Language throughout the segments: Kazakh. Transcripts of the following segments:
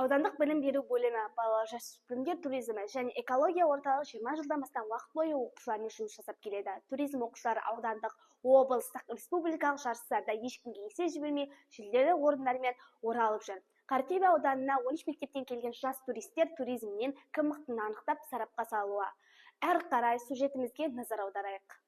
Аудандық білім беру бөлімі, балалар жасөспірімдер туризмі және экология орталығы 20 жылдан бастап уақыт бойы оқушылармен жұмыс жасап келеді. Туризм оқушылары аудандық, облыстық, республикалық жарыстарда ешкімге есе жібермей жүлделі орындармен оралып жүр. Қаратөбе ауданына 13 мектептен келген жас туристер туризмнен кім мықтыны анықтап сарапқа салуы. Әрі қарай сюжетімізге назар аударайық.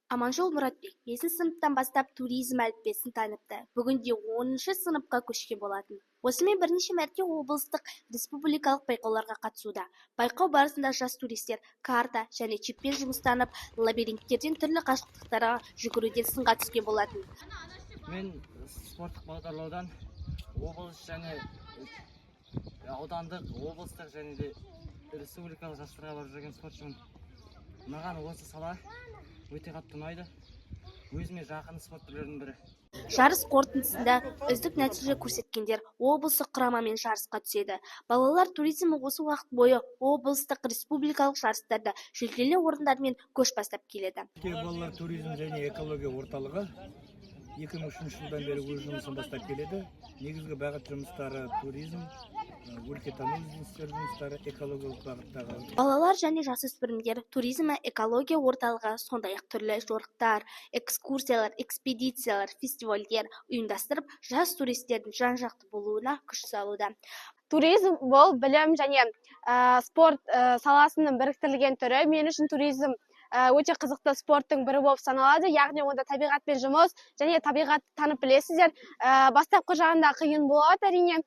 Аманжол Мұратбек 5 сыныптан бастап туризм әліппесін танытты. Бүгінде 10-шы сыныпқа көшкен болатын. Осымен бірнеше мәрте облыстық республикалық байқауларға қатысуда. Байқау барысында жас туристер карта және чиппен жұмыстанып, лабиринттерден түрлі қашықтықтарға жүгіруден сынға түскен болатын. Мен спорттық бағдарлаудан облыс және аудандық, облыстық және де республикалық жастарға барып жүрген спортшымын. Маған осы сала өте қатты ұнайды. Өзіме жақын спорт түрлерінің бірі. Жарыс қорытындысында үздік нәтиже көрсеткендер облыстық құрамамен жарысқа түседі. Балалар туризмі осы уақыт бойы облыстық республикалық жарыстарда жүлделі орындармен көш бастап келеді. Балалар туризм және экология орталығы 2003 жылдан бері өз жұмысын бастап келеді. Негізгі бағыт жұмыстары туризм, өлкетану жұмыстары, экологиялық бағыттағы. Балалар және жасөспірімдер туризмі экология орталығы сондай-ақ түрлі жорықтар, экскурсиялар, экспедициялар, фестивальдер ұйымдастырып, жас туристердің жан-жақты болуына күш салуда. Туризм бұл білім және спорт саласының біріктірілген түрі. Мен үшін туризм өте қызықты спорттың бірі болып саналады. Яғни онда табиғатпен жұмыс және табиғатты танып білесіздер. Бастапқы жағында қиын болады әрине,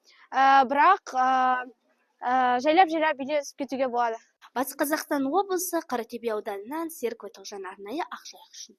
бірақ жайлап үйлесіп кетуге болады. Батыс Қазақстан облысы Қаратөбе ауданынан Серік Тоғжан арнайы Ақжайық үшін.